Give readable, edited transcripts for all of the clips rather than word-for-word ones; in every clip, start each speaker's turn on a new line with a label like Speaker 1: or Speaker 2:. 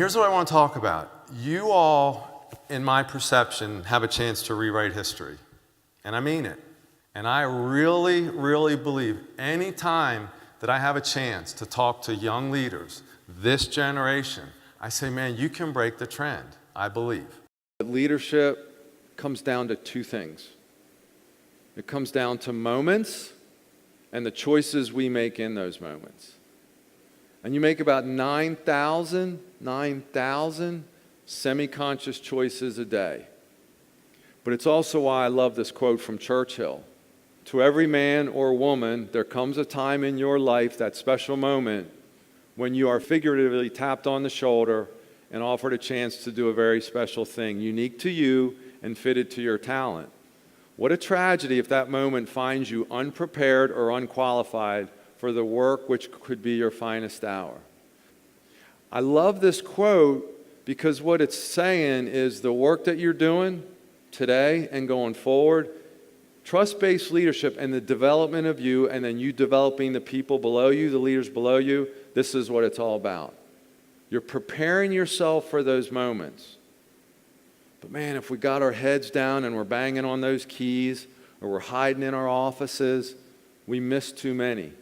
Speaker 1: here's what I want to talk about. You all, in my perception, have a chance to rewrite history. And I mean it. And I really, really believe any time that I have a chance to talk to young leaders, this generation, I say, man, you can break the trend, I believe.
Speaker 2: Leadership comes down to two things. It comes down to moments and the choices we make in those moments. And you make about 9,000 semi-conscious choices a day. But it's also why I love this quote from Churchill. To every man or woman, there comes a time in your life, that special moment, when you are figuratively tapped on the shoulder and offered a chance to do a very special thing, unique to you and fitted to your talent. What a tragedy if that moment finds you unprepared or unqualified for the work which could be your finest hour. I love this quote because what it's saying is the work that you're doing today and going forward, trust-based leadership and the development of you, and then you developing the people below you, the leaders below you, this is what it's all about. You're preparing yourself for those moments. But man, if we got our heads down and we're banging on those keys or we're hiding in our offices, we miss too many.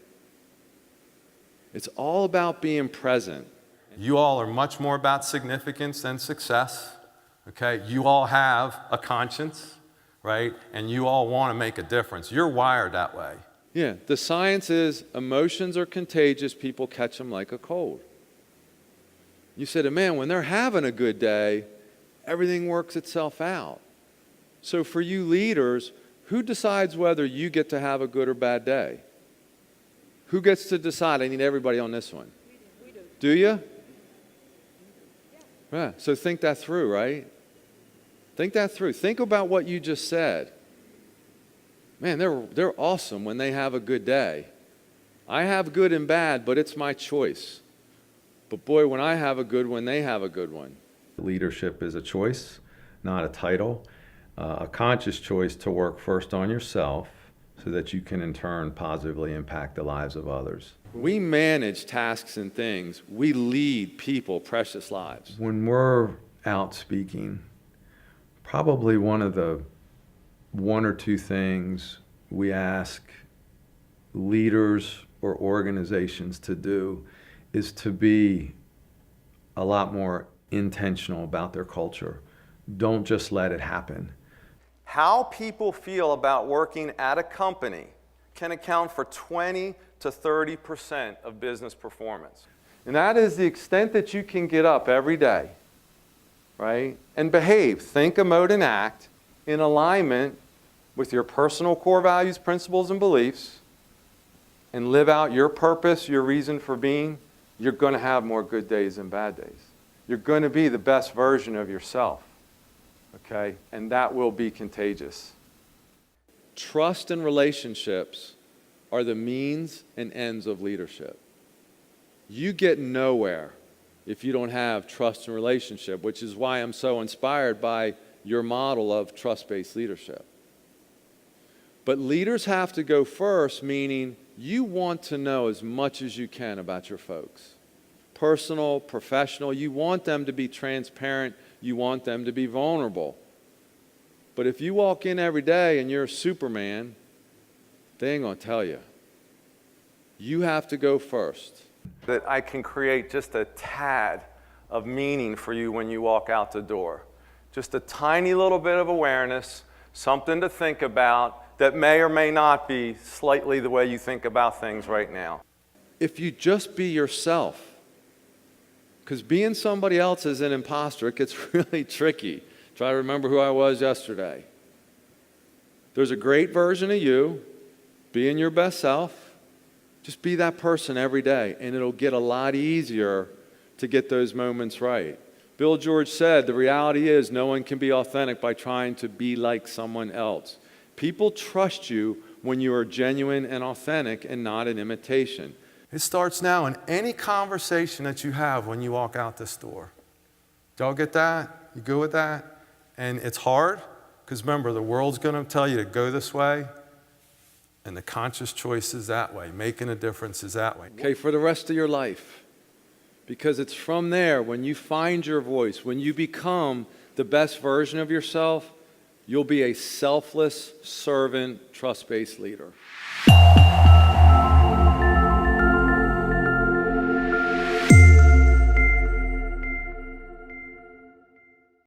Speaker 2: It's all about being present.
Speaker 1: You all are much more about significance than success, okay? You all have a conscience, right? And you all want to make a difference. You're wired that way.
Speaker 2: Yeah, the science is emotions are contagious, people catch them like a cold. You said, man, when they're having a good day, everything works itself out. So for you leaders, who decides whether you get to have a good or bad day? Who gets to decide? I need everybody on this one. We do. Do you? Yeah. So think that through, right? Think that through. Think about what you just said. Man, they're awesome when they have a good day. I have good and bad, but it's my choice. But boy, when I have a good one, they have a good one.
Speaker 3: Leadership is a choice, not a title. A conscious choice to work first on yourself so that you can in turn positively impact the lives of others.
Speaker 2: We manage tasks and things. We lead people precious lives.
Speaker 3: When we're out speaking, probably one or two things we ask leaders or organizations to do is to be a lot more intentional about their culture. Don't just let it happen.
Speaker 1: How people feel about working at a company can account for 20 to 30% of business performance.
Speaker 2: And that is the extent that you can get up every day, right? And behave, think, emote, and act in alignment with your personal core values, principles, and beliefs, and live out your purpose, your reason for being, you're going to have more good days than bad days. You're going to be the best version of yourself, okay? And that will be contagious. Trust and relationships are the means and ends of leadership. You get nowhere if you don't have trust and relationship, which is why I'm so inspired by your model of trust-based leadership. But leaders have to go first, meaning you want to know as much as you can about your folks. Personal, professional, you want them to be transparent, you want them to be vulnerable. But if you walk in every day and you're Superman, they ain't gonna tell you. You have to go first.
Speaker 1: That I can create just a tad of meaning for you when you walk out the door. Just a tiny little bit of awareness, something to think about that may or may not be slightly the way you think about things right now.
Speaker 2: If you just be yourself, because being somebody else is an imposter, it gets really tricky. Try to remember who I was yesterday. There's a great version of you, being your best self. Just be that person every day, and it'll get a lot easier to get those moments right. Bill George said, the reality is no one can be authentic by trying to be like someone else. People trust you when you are genuine and authentic and not an imitation.
Speaker 1: It starts now in any conversation that you have when you walk out this door. Do y'all get that? You good with that? And it's hard, because remember, the world's going to tell you to go this way, and the conscious choice is that way. Making a difference is that way.
Speaker 2: Okay, for the rest of your life, Because it's from there, when you find your voice, when you become the best version of yourself, you'll be a selfless, servant, trust-based leader.